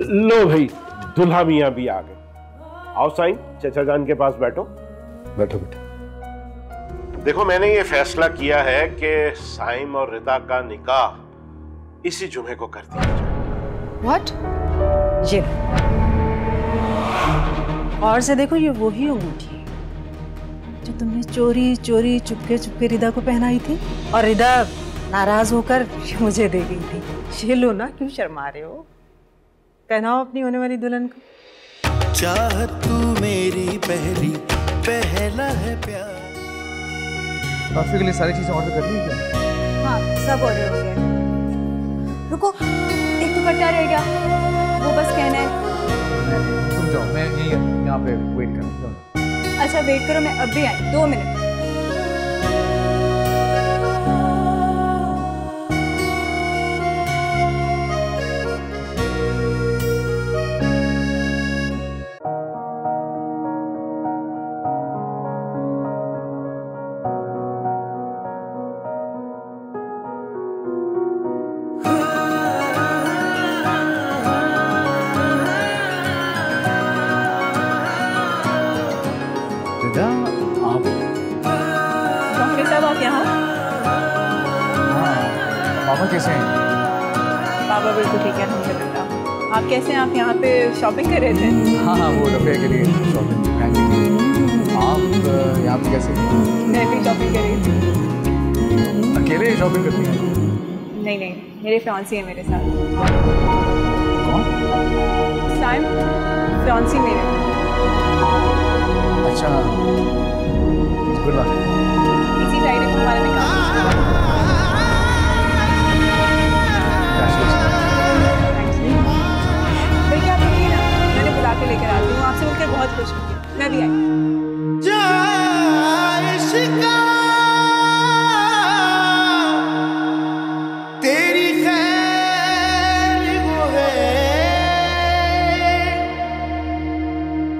लो भाई, दुल्हा मियां भी आ गए। आओ साईं, चचा जान के पास बैठो। बैठो बेटा। देखो, मैंने ये फैसला किया है कि साइम और रिदा का निकाह इसी जुमे को कर दिया जाए। व्हाट? ये और से देखो, ये वही अंगूठी है जो तुमने चोरी चोरी चुपके चुपके रिदा को पहनाई थी, और रिदा नाराज होकर मुझे दे गई थी। ये लो ना, क्यों शर्मा रहे हो? पहनाओ अपनी होने वाली दुल्हन को। चाहत तू मेरी पहला है प्यार। काफी के लिए सारी चीजें ऑर्डर कर ली क्या? हाँ, सब ऑर्डर हो गया। रुको, एक दुपट्टा रह गया, वो बस कहना है। तुम जाओ, मैं यहाँ पे वेट करूँ। अच्छा वेट करो, मैं अब भी आई, 2 मिनट। पापा कैसे हैं? पापा बिल्कुल ठीक है, अलहम्दुलिल्लाह। आप कैसे हैं? आप यहाँ पे शॉपिंग कर रहे थे? हाँ, वो रफ़िया के लिए शॉपिंग। आप यहाँ पे कैसे? मैं भी शॉपिंग कर रही थी। अकेले शॉपिंग करती हैं? नहीं नहीं, मेरे फियांसी है मेरे साथ। कौन? साइम, फियांसी मेरे। अच्छा, गुड लक। इसी फ्राइडे को हमारा निकाह। लेकर आती हूँ, आपसे मिलकर बहुत खुश हूँ। मैं भी आई। तेरी खैर वो है,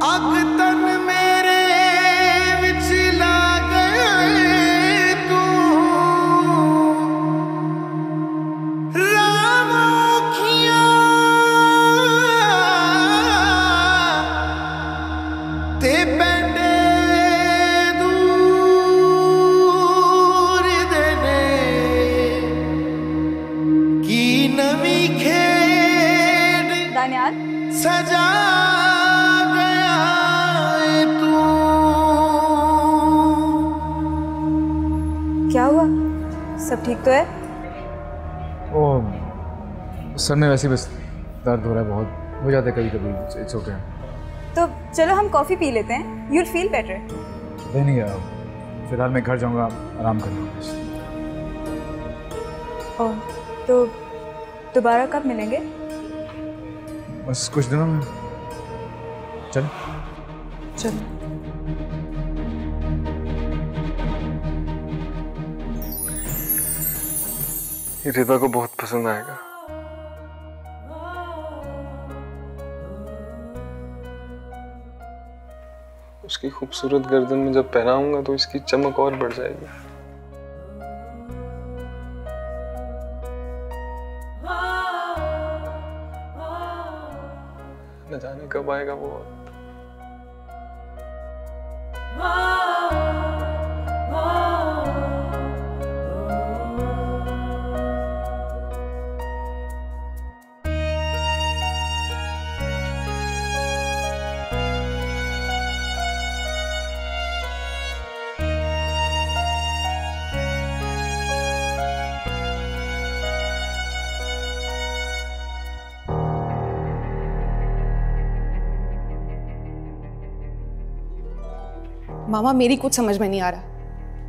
अग तन मेरे विच लाग तू, रामोखिया ते पेंडे दूर देने की नवी खेड दानियाल, सजा गया है तू। क्या हुआ? सब ठीक तो है? ओ, सर में वैसे बस दर्द हो रहा है, बहुत हो जाता है कभी कभी। It's okay. तो चलो हम कॉफ़ी पी लेते हैं, यूल फील बेटर। नहीं, फिलहाल मैं घर जाऊंगा, आराम करूँगा। ओह, तो दोबारा कब मिलेंगे? बस कुछ दिनों में। चल चलो। रिदा को बहुत पसंद आएगा। उसकी खूबसूरत गर्दन में जब पहनाऊंगा तो इसकी चमक और बढ़ जाएगी। न जाने कब आएगा वो वक्त। मामा, मेरी कुछ समझ में नहीं आ रहा।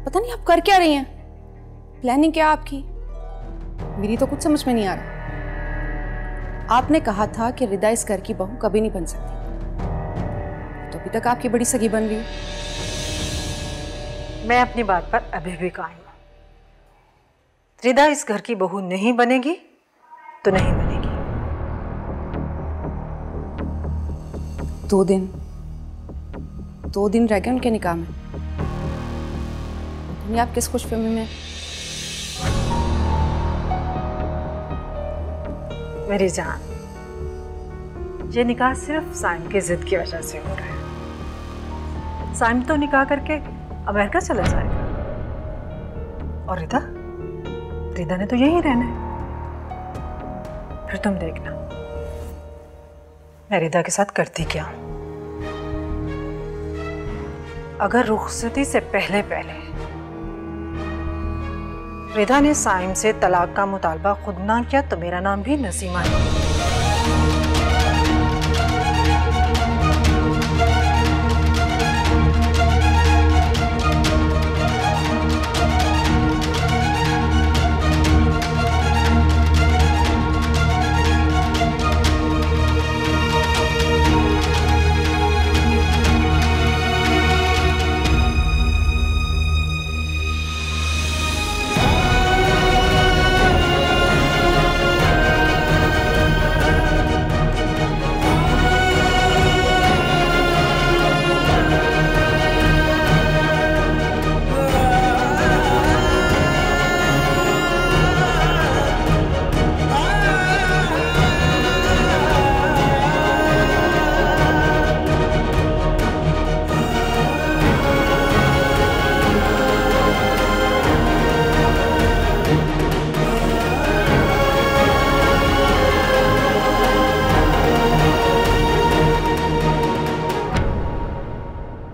पता नहीं आप कर क्या रही हैं। प्लानिंग क्या आपकी? मेरी तो कुछ समझ में नहीं आ रहा। आपने कहा था कि रिदा इस घर की बहू कभी नहीं बन सकती, तो अभी तक आपकी बड़ी सगी बन रही है। मैं अपनी बात पर अभी भी कायम हूं। रिदा इस घर की बहू नहीं बनेगी तो नहीं बनेगी। 2 दिन रह गए उनके निकाह में। आप किस खुशफहमी में? मेरी जान, ये निकाह सिर्फ साइम की जिद की वजह से हो रहा है। साइम तो निकाह करके अमेरिका चला जाएगा और रिदा ने तो यही रहना है। फिर तुम देखना मैं रिदा के साथ करती क्या हूं। अगर रुखसती से पहले रिदा ने साइम से तलाक का मुतालबा खुद ना किया तो मेरा नाम भी नसीमा है।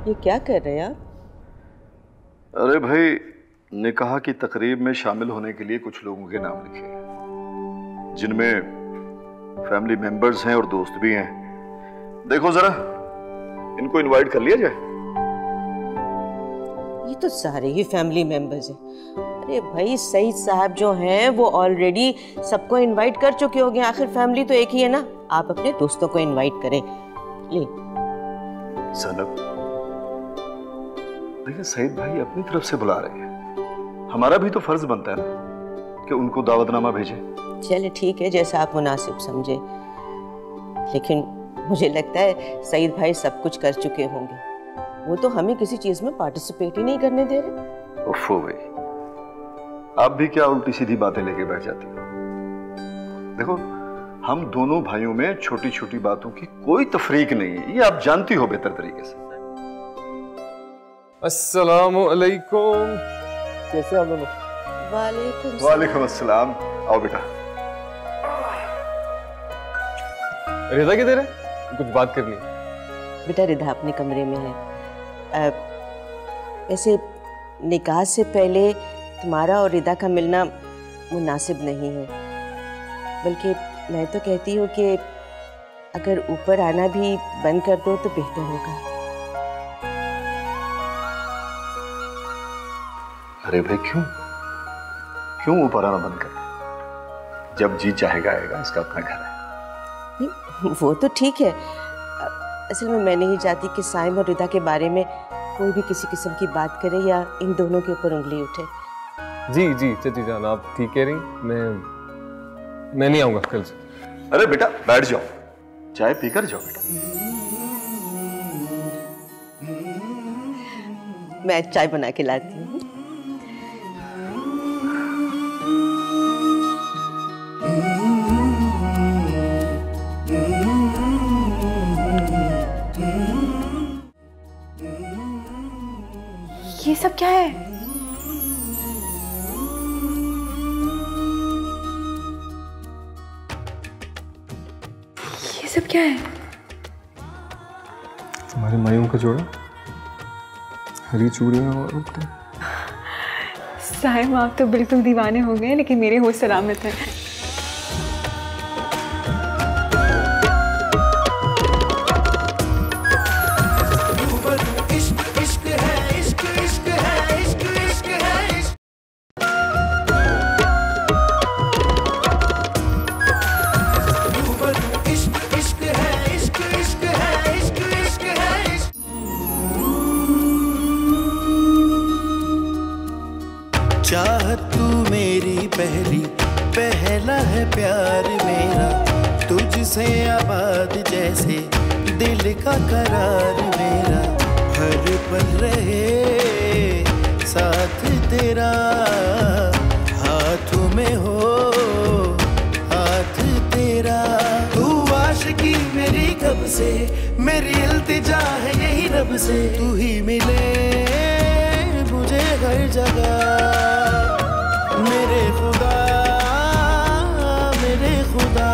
ये क्या कर रहे हैं आप? अरे भाई, निकाह की तकरीब में शामिल होने के लिए कुछ लोगों के नाम लिखे हैं, जिनमें फैमिली मेंबर्स हैं और दोस्त भी हैं। देखो जरा, इनको इनवाइट कर लिया जाए। ये तो सारे ही फैमिली मेंबर्स हैं। अरे भाई, सईद साहब जो हैं वो ऑलरेडी सबको इनवाइट कर चुके होंगे। आखिर फैमिली तो एक ही है ना। आप अपने दोस्तों को इनवाइट करें। ले ज़ैनब, देखिए सईद भाई अपनी तरफ से बुला रहे हैं, हमारा भी तो फर्ज बनता है ना कि उनको दावतनामा भेजें। चले ठीक है, जैसा आप मुनासिब समझे। लेकिन मुझे लगता है सईद भाई सब कुछ कर चुके होंगे। वो तो हमें किसी चीज में पार्टिसिपेट ही नहीं करने दे रहे। उफ़ो भाई, आप भी क्या उल्टी सीधी बातें लेके बैठ जाती हो। देखो, हम दोनों भाइयों में छोटी छोटी बातों की कोई तफरीक नहीं है, ये आप जानती हो बेहतर तरीके से। अस्सलामु अलैकुम। कैसे आप दोनों? वालेकुम अस्सलाम। आओ बेटा। रिदा किधर है? कुछ बात करनी है। बेटा रिदा अपने कमरे में है। वैसे निकाह से पहले तुम्हारा और रिदा का मिलना मुनासिब नहीं है, बल्कि मैं तो कहती हूँ कि अगर ऊपर आना भी बंद कर दो तो बेहतर होगा। अरे भाई, क्यों ऊपर आना बंद कर? जब जी चाहेगा आएगा, इसका अपना घर है। वो तो ठीक है। असल में मैं नहीं चाहती कि साइम और रिदा के बारे में कोई भी किसी किस्म की बात करे या इन दोनों के ऊपर उंगली उठे। जी जी चाची जान, आप ठीक कह रही। मैं नहीं आऊंगा कल से। अरे बेटा बैठ जाओ, चाय पीकर जाओ बेटा। मैं चाय बना के लाती हूँ। ये सब क्या है? ये सब क्या है? तुम्हारी मायूं का जोड़ा, हरी चूड़ियां और साहिब, आप तो बिल्कुल दीवाने हो गए, लेकिन मेरे होश सलामत है। चाहत तू मेरी पहला है प्यार मेरा, तुझसे आबाद जैसे दिल का करार मेरा, हर पल रहे साथ तेरा, हाथों में हो हाथ तेरा, तू आशिकी मेरी से, मेरी इल्तिजा है यही रब से, तू ही मिले मुझे हर जगह। मेरे खुदा मेरे खुदा,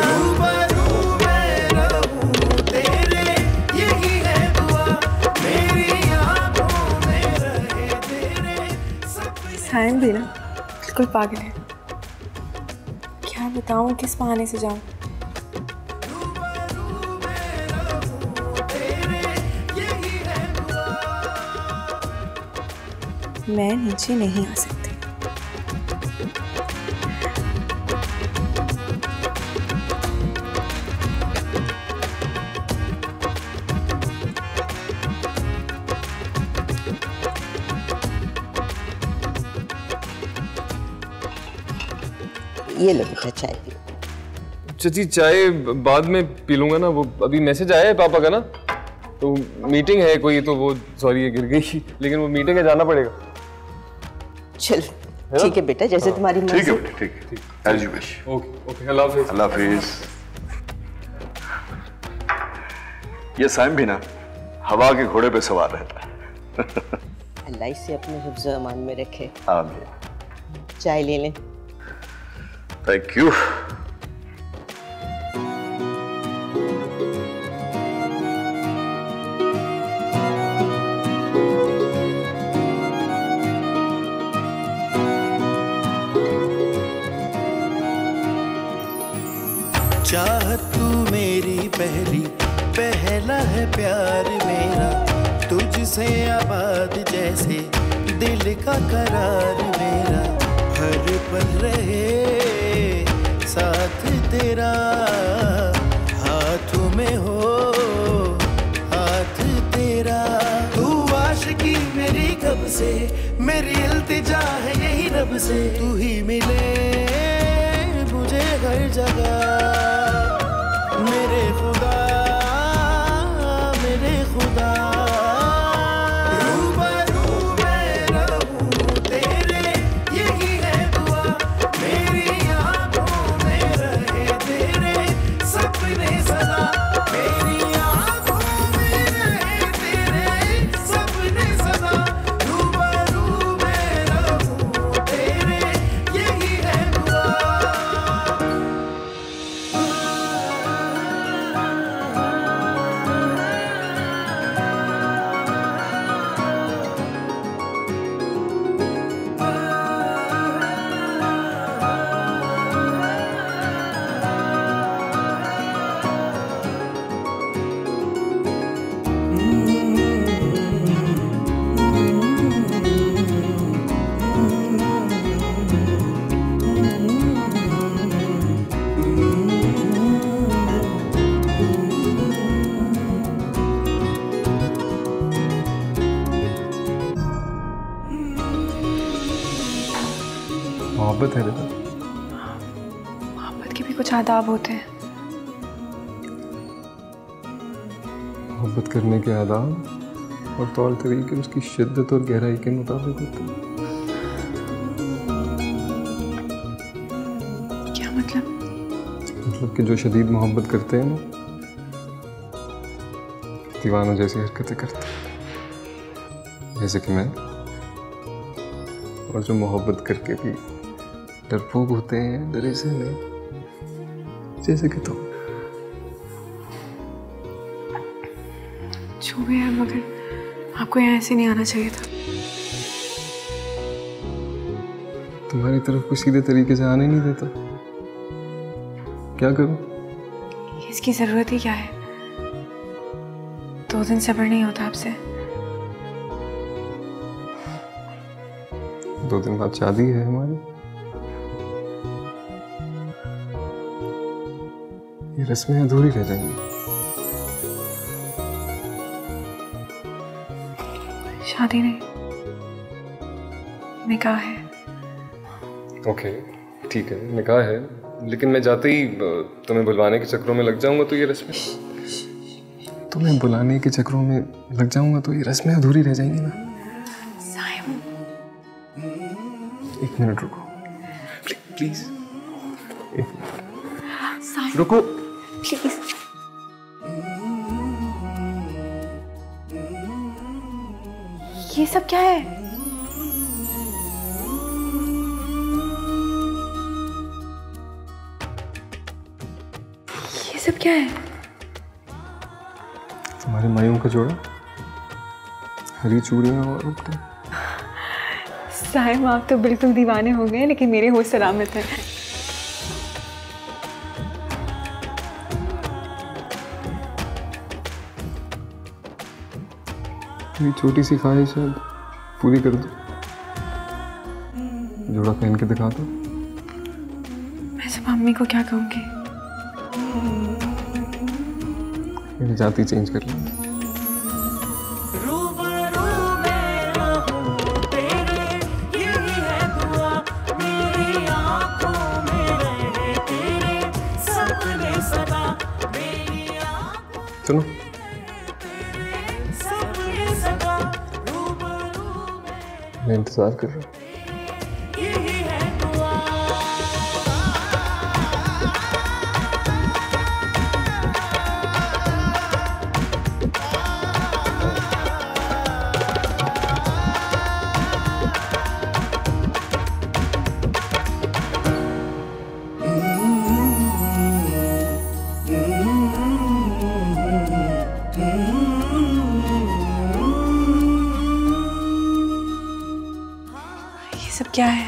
रूबरू मैं रहूं तेरे, यही है दुआ मेरी आंखों में रहे तेरे सपने। साइम भी ना बिल्कुल पागल है, क्या बताऊं किस बहाने से जाऊं। मैं नीचे नहीं आ सकती। ये लो बेटा चाय पियो। चाची चाय बाद में पी लूंगा ना, वो अभी मैसेज आया है पापा का ना, तो मीटिंग है कोई, तो वो सॉरी ये गिर गई, लेकिन वो मीटिंग है जाना पड़ेगा। चल ठीक है बेटा, जैसे तुम्हारी मर्जी। ठीक है बेटा, ठीक है, as you wish. Okay okay, अल्लाह हाफिज। अल्लाह हाफिज। ये साइम भी ना हवा के घोड़े पे सवार रहता है। अल्लाह इसे अपने हिफ्ज़ व अमान में रखे। आमीन। चाय ले लें। Thank you. चाहत तू मेरी पहली, पहला है प्यार मेरा, तुझसे आबाद जैसे दिल का करार मेरा, हर पल रहे साथ तेरा, हाथों में हो हाथ तेरा। तू आशिकी मेरी कब से, मेरी इल्तिजा है यही रब से, तू ही मिले मुझे हर जगह। मेरे खुदा मेरे खुदा, रूबरू मैं रहूं तेरे, यही है दुआ मेरी आंखों में रहे तेरे सपने सदा, मेरी आंखों में रहे तेरे सपने सदा, रूबरू मैं रहूं तेरे, यही है दुआ। मोहब्बत है बेटा। मोहब्बत के भी कुछ आदाब होते हैं। मोहब्बत करने के आदाब और तौर तरीके उसकी शिद्दत और गहराई के मुताबिक होते हैं। क्या मतलब? मतलब कि जो शदीद मोहब्बत करते हैं ना, दीवानों जैसी हरकतें करते हैं, जैसे कि मैं, और जो मोहब्बत करके भी डरपोक होते हैं, डरे से नहीं, जैसे कि तुम। जो भी है, मगर आपको यहाँ ऐसे नहीं आना चाहिए था। तुम्हारी तरफ को सीधे तरीके से आने नहीं देता, क्या करूं? इसकी जरूरत ही क्या है? 2 दिन सब्र नहीं होता आपसे। 2 दिन बाद शादी है हमारी। ये रस्में अधूरी रह जाएंगी। शादी नहीं, निकाह है। ओके ठीक है, निकाह है, लेकिन मैं जाते ही तुम्हें बुलवाने के चक्रों में लग जाऊंगा तो ये रस्में, तुम्हें बुलाने के चक्रों में लग जाऊंगा तो ये रस्में अधूरी रह जाएंगी ना। साइम, 1 मिनट रुको प्लीज। साइम रुको प्लीज। ये सब क्या है? ये सब क्या है? तुम्हारे मायूं का जोड़ा, हरी चूड़ियां और उपटे। साहिब आप तो बिल्कुल दीवाने हो गए, लेकिन मेरे होश सलामत है। ये छोटी सी ख्वाहिश है, पूरी कर दो। जोड़ा पहन के दिखा दो। मैं सब मम्मी को क्या कहूँगी? मेरी जाति चेंज कर लेंगे। चलो मैं इंतजार कर रहा हूँ। सब क्या है?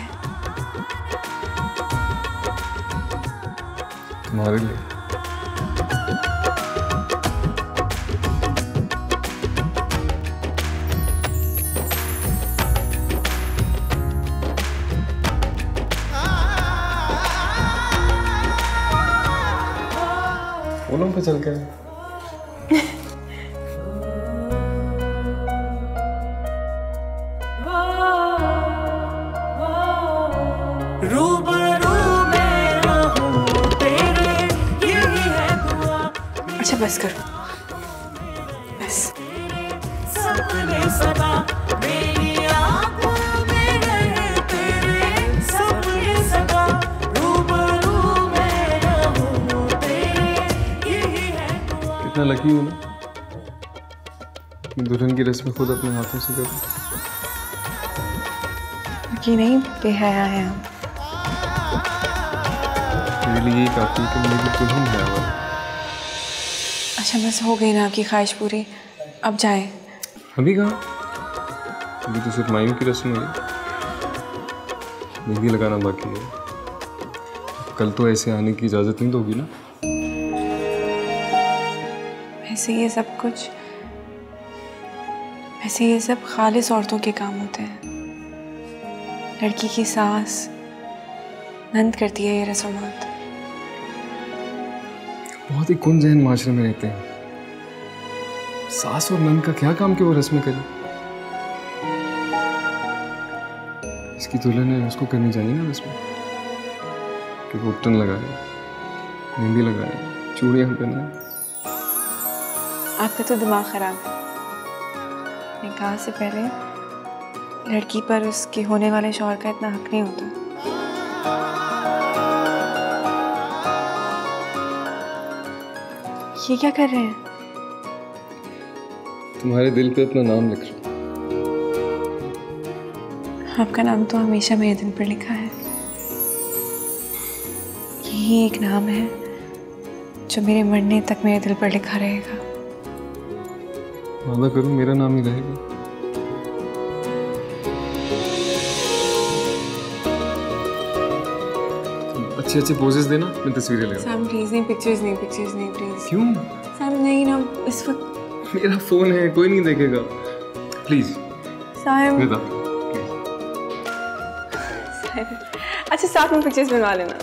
तुम्हारे लिए। फूलों पे चल के अच्छा बस करो, बस। सपने सदा मेरी आँखों में रहे तेरे, सपने सदा रूबरू में रहूं तेरे, यही है दुआ। कितना लकी हूँ ना, दुल्हन की रस्म खुद अपने हाथों से करूँ। लकी नहीं, बेहया है हम। मेरे लिए यही काफी कि मेरी दुल्हन है वो। अच्छा बस हो गई ना आपकी ख्वाहिश पूरी, अब जाएं। अभी कहाँ? अभी तो सिर्फ मायूं की रस्म है, मेहंदी लगाना बाकी है। कल तो ऐसे आने की इजाजत नहीं दोगी ना? वैसे ये सब खालिस औरतों के काम होते हैं। लड़की की सास नंद करती है ये रस्मात। बहुत ही कुन जहन माशरे में रहते हैं। सास और नंद का क्या काम कि वो रस्में करे? इसकी दुल्हन है, उसको करनी चाहिए ना रस्में, कि वो उपटन लगाए, मेहंदी लगाए, चूड़ियां पहनाए। आपका तो दिमाग खराब है। निकाह से पहले लड़की पर उसके होने वाले शौहर का इतना हक नहीं होता। ये क्या कर रहे हैं? तुम्हारे दिल पे अपना नाम लिख रहा हूं। आपका नाम तो हमेशा मेरे दिल पर लिखा है। यही एक नाम है जो मेरे मरने तक मेरे दिल पर लिखा रहेगा। वादा करूं मेरा नाम ही रहेगा। अच्छे अच्छे पोजेस देना, मैं तस्वीरें ले सैम प्लीज नहीं, पिक्चर्स नहीं प्लीज। क्यों? सैम नहीं ना, इस वक्त मेरा फोन है, कोई नहीं देखेगा। Please Sam. बेटा अच्छा साथ में पिक्चर्स बनवा लेना।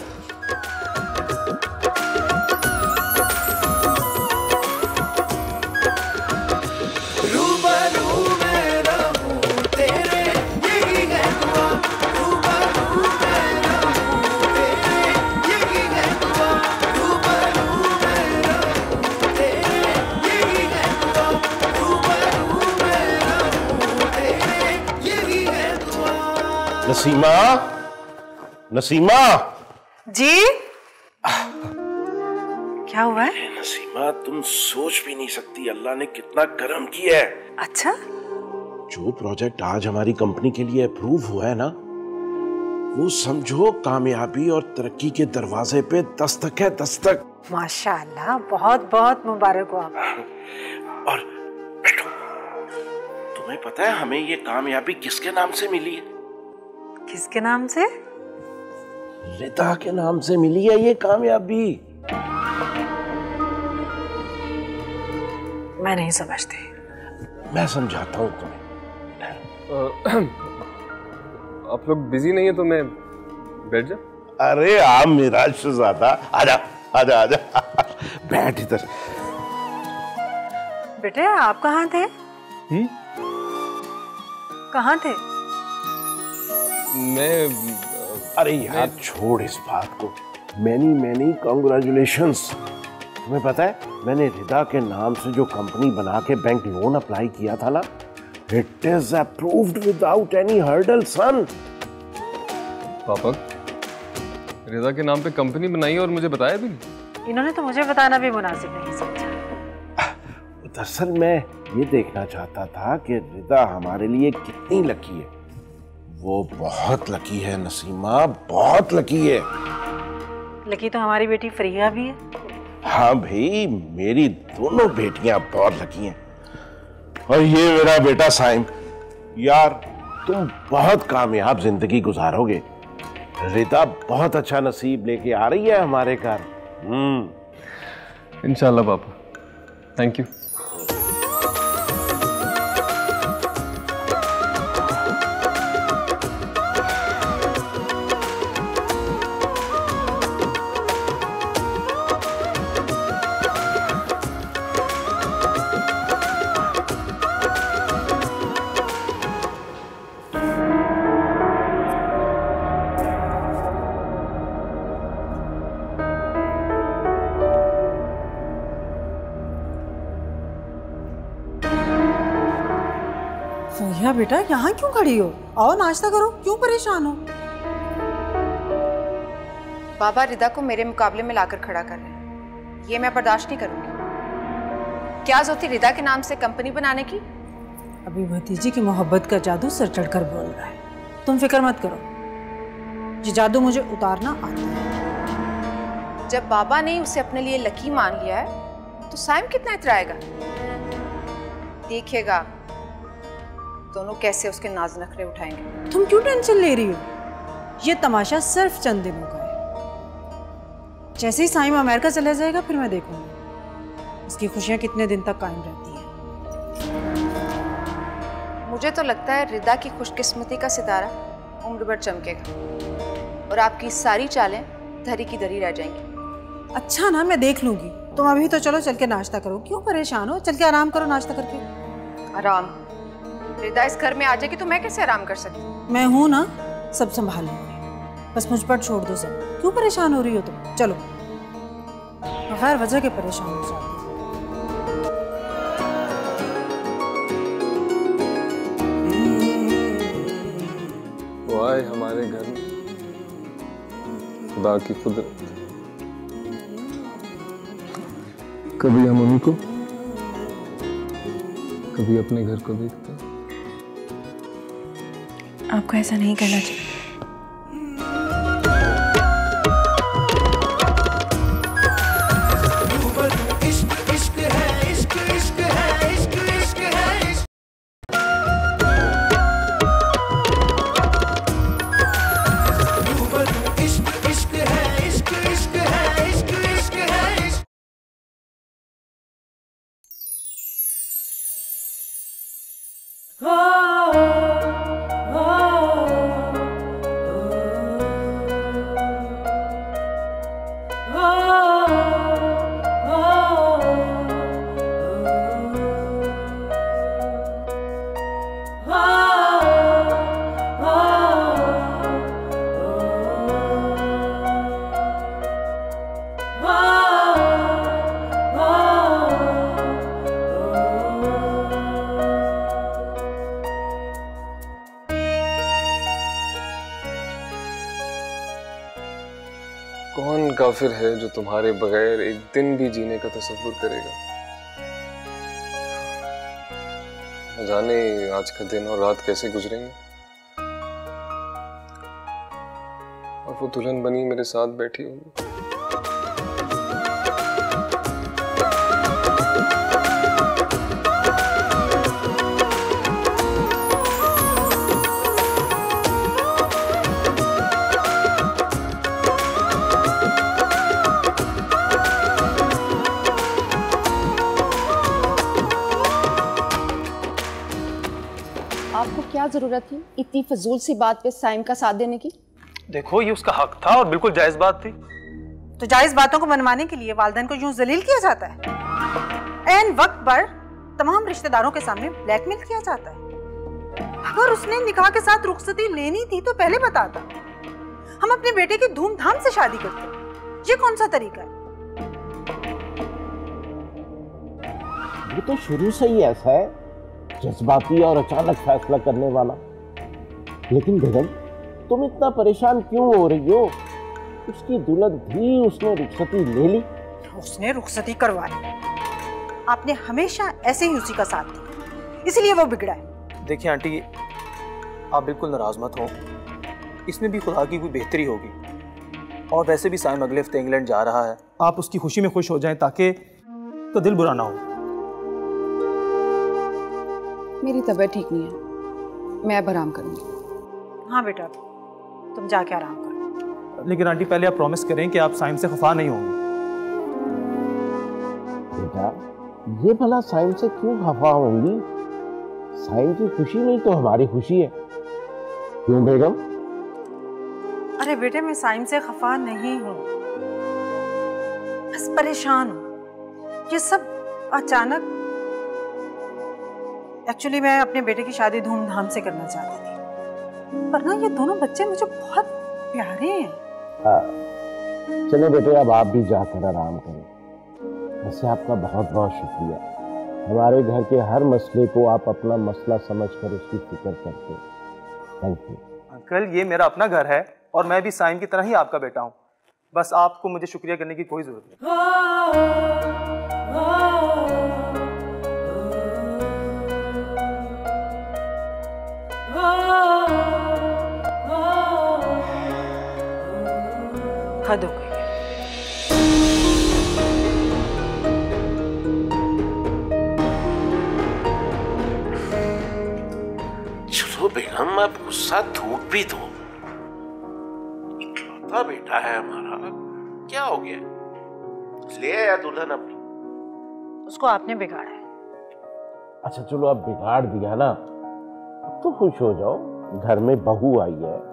नसीमा, नसीमा जी क्या हुआ है? नसीमा तुम सोच भी नहीं सकती अल्लाह ने कितना करम किया है। अच्छा जो प्रोजेक्ट आज हमारी कंपनी के लिए अप्रूव हुआ है ना, वो समझो कामयाबी और तरक्की के दरवाजे पे दस्तक है, दस्तक। माशाल्लाह, बहुत बहुत मुबारक हो आपको। और बैठो, तुम्हें पता है हमें ये कामयाबी किसके नाम से मिली है? किसके नाम से? रिदा के नाम से मिली है ये कामयाबी। मैं नहीं समझती। मैं समझाता हूँ तुम्हें। आप लोग बिजी नहीं है तो मैं बैठ जा। अरे आप मेरा शहजादा, आजा आजा आजा, बैठ इधर। बेटे आप कहाँ थे? कहाँ थे? मैं अरे यार छोड़ इस बात को। Many congratulations. तुम्हें पता है मैंने रिदा के नाम से जो कंपनी बना के बैंक लोन अप्लाई किया था ना, it is approved without any hurdle son. पापा, रिदा के नाम पे कंपनी बनाई और मुझे बताया भी नहीं। इन्होंने तो मुझे बताना भी मुनासिब नहीं समझा। दरअसल मैं ये देखना चाहता था कि रिदा हमारे लिए कितनी लकी है। वो बहुत लकी है नसीमा, बहुत लकी है। लकी तो हमारी बेटी फरीहा भी है। हाँ भाई, मेरी दोनों बेटियां बहुत लकी हैं। और ये मेरा बेटा साइम। यार तुम बहुत कामयाब जिंदगी गुजारोगे। रिदा बहुत अच्छा नसीब लेके आ रही है हमारे घर। इंशाल्लाह पापा, थैंक यू। फरीहा बेटा यहाँ क्यों खड़ी हो? आओ नाश्ता करो, क्यों परेशान हो? बाबा रिदा को मेरे मुकाबले में लाकर खड़ा कर रहे हैं, ये मैं बर्दाश्त नहीं करूंगी। क्या जरूरत थी रिदा के नाम से कंपनी बनाने की? अभी भतीजी की मोहब्बत का जादू सर चढ़कर बोल रहा है। तुम फिक्र मत करो, ये जादू मुझे उतारना आता है। जब बाबा ने उसे अपने लिए लकी मान लिया है तो साइम कितना इतराएगा। देखिएगा दोनों कैसे उसके नाज नखरे उठाएंगे। तुम क्यों टेंशन ले रही हो? ये तमाशा सिर्फ चंद दिनों का है। जैसे ही साइम अमेरिका चला जाएगा फिर मैं देखूंगी उसकी खुशियां कितने दिन तक कायम रहती हैं। मुझे तो लगता है रिदा की खुशकिस्मती का सितारा उम्र भर चमकेगा और आपकी सारी चालें धरी की धरी रह जाएंगी। अच्छा ना, मैं देख लूंगी। तुम अभी तो चलो चल के नाश्ता करो, क्यों परेशान हो? चल के आराम करो नाश्ता करके। आराम? रिदा इस घर में आ जाएगी तो मैं कैसे आराम कर सकती हूँ? मैं हूं ना, सब संभाल लूंगी। बस मुझ पर छोड़ दो सब। क्यों परेशान हो रही हो तुम? चलो, बगैर वजह के परेशान हो जाती। वो आए हमारे घर में खुदा की कुदरत। कभी हम उनको, कभी अपने घर को देखते हैं। आपको ऐसा नहीं करना चाहिए। कौन काफिर है जो तुम्हारे बगैर एक दिन भी जीने का तसव्वुर करेगा? जाने आज का दिन और रात कैसे गुजरेंगे। और वो दुल्हन बनी मेरे साथ बैठी होगी। आपको क्या जरूरत थी इतनी फजूल सी बात पे साइम का साथ देने की? देखो ये उसका हक था और बिल्कुल जायज बात थी। तो जायज बातों को मनवाने के लिए वालिदैन को यूं जलील किया जाता है, ऐन वक्त पर तमाम रिश्तेदारों के सामने ब्लैकमेल किया जाता है। अगर उसने निकाह के साथ रुखसती लेनी थी तो पहले बताता, हम अपने बेटे की धूमधाम से शादी करते। ये कौन सा तरीका है? ये तो शुरू से ही ऐसा है, जज्बाती और अचानक फैसला करने वाला। लेकिन बेगम, तुम इतना परेशान क्यों हो रही हो? उसकी दुल्हन थी, उसने रुखसती ले ली। उसने रुखसती करवा ली। आपने हमेशा ऐसे ही उसी का साथ दिया, इसलिए वो बिगड़ा है। देखिए आंटी, आप बिल्कुल नाराज मत हो, इसमें भी खुदा की कोई बेहतरी होगी। और वैसे भी साइम अगले हफ्ते इंग्लैंड जा रहा है, आप उसकी खुशी में खुश हो जाएं ताकि तो दिल बुरा ना हो। मेरी तबीयत ठीक नहीं है, मैं अब आराम करूंगी। हाँ बेटा, तुम जाके आराम करो। लेकिन आंटी पहले आप प्रॉमिस करें कि आप साइम से खफा नहीं होंगे। बेटा, ये भला साइम से क्यों खफा होंगी? साइम की खुशी नहीं तो हमारी खुशी है। क्यों बेगम? अरे बेटे, मैं साइम से खफा नहीं हूँ, बस परेशान हूँ। ये सब अचानक। एक्चुअली मैं अपने बेटे की शादी धूमधाम से करना चाहती थी, पर ना ये दोनों बच्चे मुझे बहुत प्यारे हैं। चलो बेटे, अब आप भी जाकर आराम करें। वैसे आपका बहुत बहुत शुक्रिया, हमारे घर के हर मसले को आप अपना मसला समझकर उसकी फिक्र करते हैं। थैंक यू अंकल, ये मेरा अपना घर है और मैं भी साइम की तरह ही आपका बेटा हूँ। बस आपको मुझे शुक्रिया करने की कोई जरूरत नहीं। हद हो गई। चलो बेगम, अब गुस्सा थूक भी दो। इकलौता बेटा है हमारा, क्या हो गया? ले आया दुल्हन अपनी। उसको आपने बिगाड़ा है। अच्छा चलो, अब बिगाड़ दिया ना, अब तो खुश हो जाओ, घर में बहू आई है।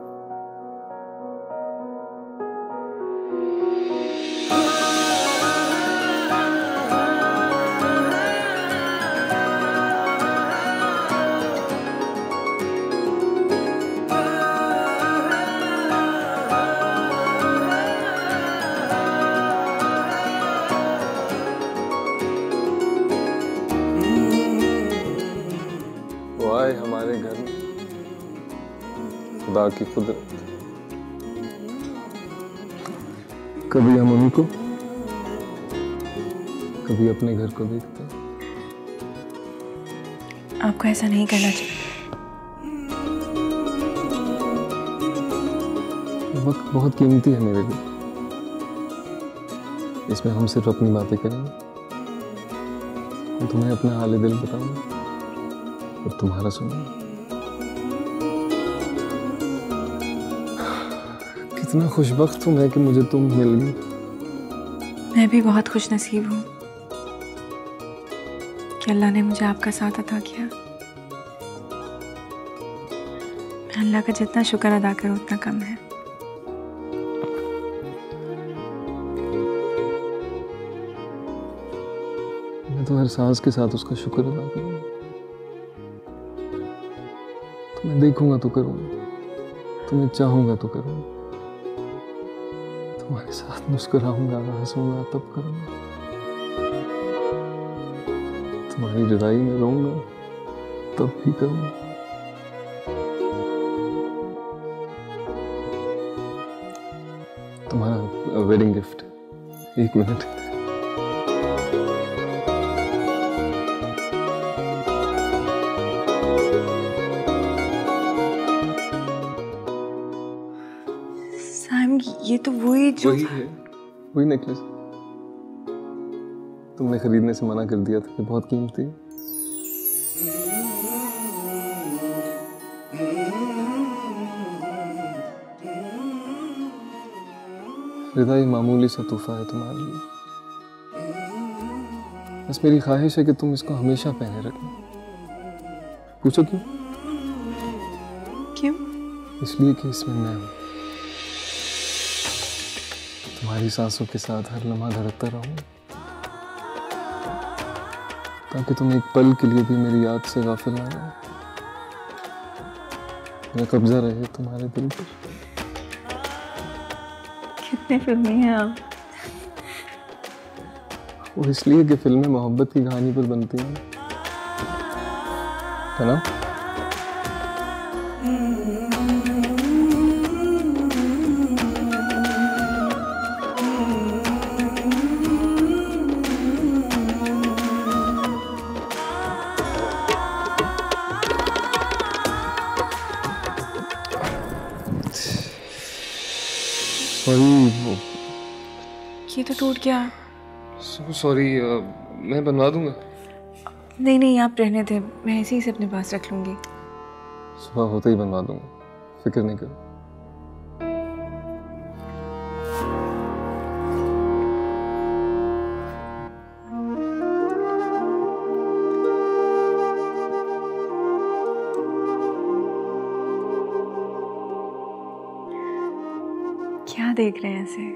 हमारे घर में खुदा की कुदरत, कभी हम उनको, कभी अपने घर को देखते हैं। आपको ऐसा नहीं करना चाहिए। वक्त बहुत कीमती है मेरे लिए, इसमें हम सिर्फ अपनी बातें करेंगे। तुम्हें अपना हाल दिल बताऊंगा और तुम्हारा सुनूंगा। कितना खुशबख्त हूं मैं कि मुझे तुम मिल गई। मैं भी बहुत खुश नसीब हूँ कि अल्लाह ने मुझे आपका साथ अता किया। मैं अल्लाह का जितना शुक्र अदा करूँ उतना कम है। मैं तो हर सांस के साथ उसका शुक्र अदा करूंगा। तुम्हें देखूंगा तो करूंगा, तुम्हें चाहूंगा तो करूंगा, तुम्हारे साथ मुस्कुराऊंगा, हंसूंगा तब करूंगा, तुम्हारी जुदाई में रहूंगा तब भी करूंगा। तुम्हारा वेडिंग गिफ्ट। एक मिनट, ये तो वही जो वही है, वही नेकलेस। तुमने खरीदने से मना कर दिया था कि बहुत कीमती है। रिदा, ये मामूली सा तोहफा है तुम्हारे लिए। बस मेरी ख्वाहिश है कि तुम इसको हमेशा पहने रखना। पूछो क्यों? क्यों? इसलिए कि इसमें मैं हूं। तुम्हारी सांसों के साथ हर लम्हा धड़कता रहूं, ताकि तुम एक पल के लिए भी मेरी याद से गाफिल ना रहो। मेरा कब्जा रहे तुम्हारे दिल पर। कितने फिल्मी हैं आप। वो इसलिए कि फिल्में मोहब्बत की कहानी पर बनती हैं, है ना? ये तो टूट गया। सॉरी, मैं बनवा दूंगा। नहीं नहीं, आप रहने दें, मैं ऐसे ही से अपने पास रख लूंगी। सुबह होते ही बनवा दूंगा, फिक्र नहीं करो। क्या देख रहे हैं ऐसे?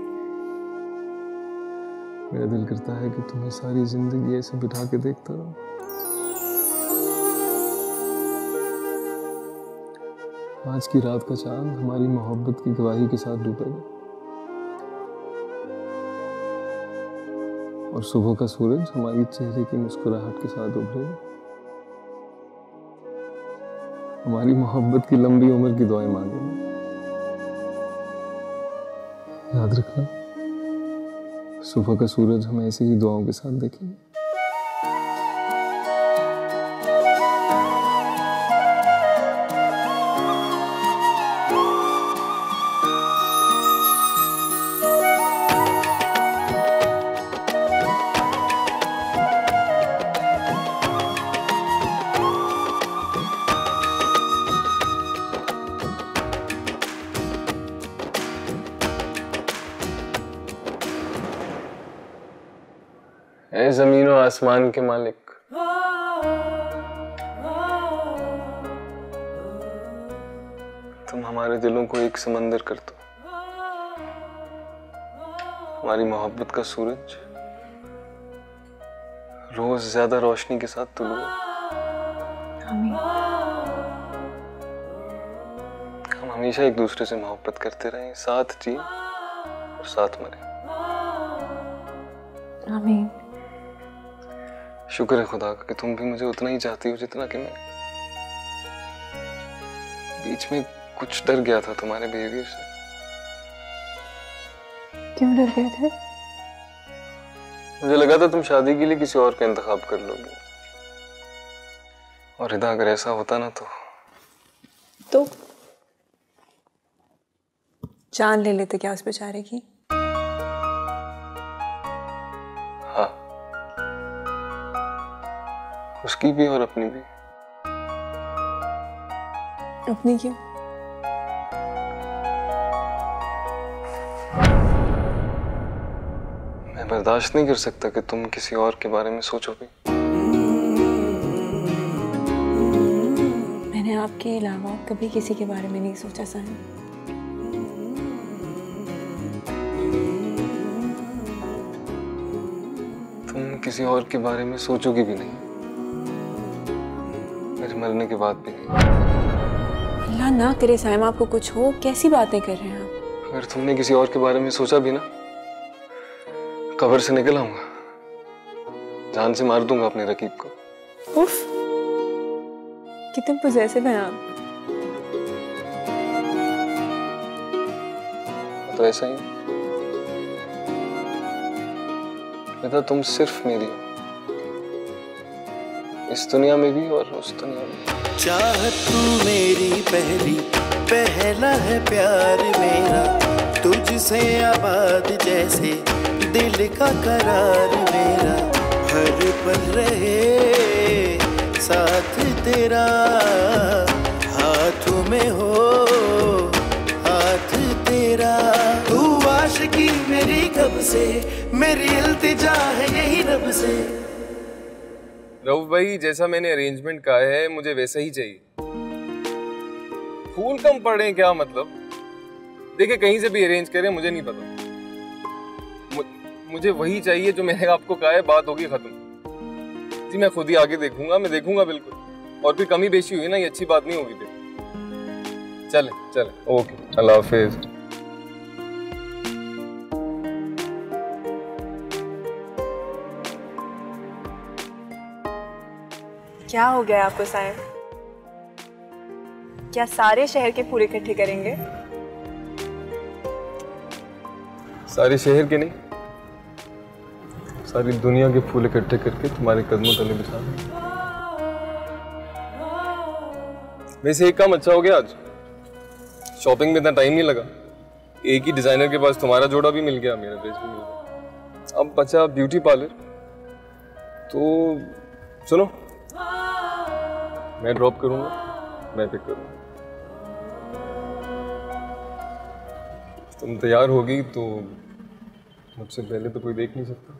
मेरा दिल करता है कि तुम्हें सारी जिंदगी ऐसे बिठा के देखता रहूं। आज की रात का चांद हमारी मोहब्बत की गवाही के साथ डूबेगा, और सुबह का सूरज हमारी चेहरे की मुस्कुराहट के साथ उभरेगा। हमारी मोहब्बत की लंबी उम्र की दुआएं मांगेंगे। याद रखना, सुबह का सूरज हमें ऐसे ही दुआओं के साथ देखेंगे। ऐ ज़मीन और आसमान के मालिक, तुम हमारे दिलों को एक समंदर कर दो। हमारी मोहब्बत का सूरज रोज ज्यादा रोशनी के साथ तुलू हो। हम हमेशा एक दूसरे से मोहब्बत करते रहें, साथ जिए और साथ मरे। आमीन। शुक्र है खुदा का कि तुम भी मुझे उतना ही चाहती हो जितना कि मैं। बीच में कुछ डर गया था तुम्हारे बिहेवियर से। क्यों डर गए थे? मुझे लगा था तुम शादी के लिए किसी और का इंतखाब कर लोगे, और रिदा अगर ऐसा होता ना तो जान ले लेते क्या उस बेचारे की? हाँ, उसकी भी और अपनी भी। अपनी क्यों? मैं बर्दाश्त नहीं कर सकता कि तुम किसी और के बारे में सोचो भी। मैंने आपके अलावा कभी किसी के बारे में नहीं सोचा साहिब। तुम किसी और के बारे में सोचोगी भी नहीं, मेरे मरने के बाद भी नहीं। अल्लाह ना करे साहिब आपको कुछ हो। कैसी बातें कर रहे हैं आप? अगर तुमने किसी और के बारे में सोचा भी ना, कब्र से निकल आऊंगा, जान से मार दूंगा अपने रकीब को। उफ, कितने पोजेसिव हैं आप। तो ऐसा ही बेटा, तुम सिर्फ मेरी हो, इस दुनिया में भी और उस दुनिया में। चाहत तू मेरी पहला है प्यार मेरा, तुझसे आबाद जैसे दिल का करार मेरा, हर पल रहे साथ तेरा, हाथों में हो हाथ तेरा। तू आशिकी मेरी कब से, मेरी इल्तिजा है यही रब से। रऊफ भाई जैसा मैंने अरेंजमेंट कहा है मुझे वैसा ही चाहिए। फूल कम पड़ रहे हैं क्या मतलब? देखिए कहीं से भी अरेंज करें मुझे नहीं पता, मुझे वही चाहिए जो मैंने आपको कहा है, बात होगी खत्म। जी मैं खुद ही आगे देखूंगा, मैं देखूंगा बिल्कुल। और फिर कमी बेशी हुई ना ये अच्छी बात नहीं होगी फिर। चले चले ओके, अल्लाह हाफिज। क्या हो गया आपको साइम? क्या सारे शहर के फूल इकट्ठे करेंगे? सारे शहर के नहीं, सारी दुनिया के फूल इकट्ठे करके तुम्हारे कदमों तले बिछा दें। वैसे एक काम अच्छा हो गया, आज शॉपिंग में इतना टाइम नहीं लगा। एक ही डिजाइनर के पास तुम्हारा जोड़ा भी मिल गया, मेरा ड्रेस भी मिल गया। अब बचा ब्यूटी पार्लर। तो सुनो, मैं ड्रॉप करूंगा, मैं पिक करूंगा। तुम तैयार होगी तो मुझसे पहले तो कोई देख नहीं सकता।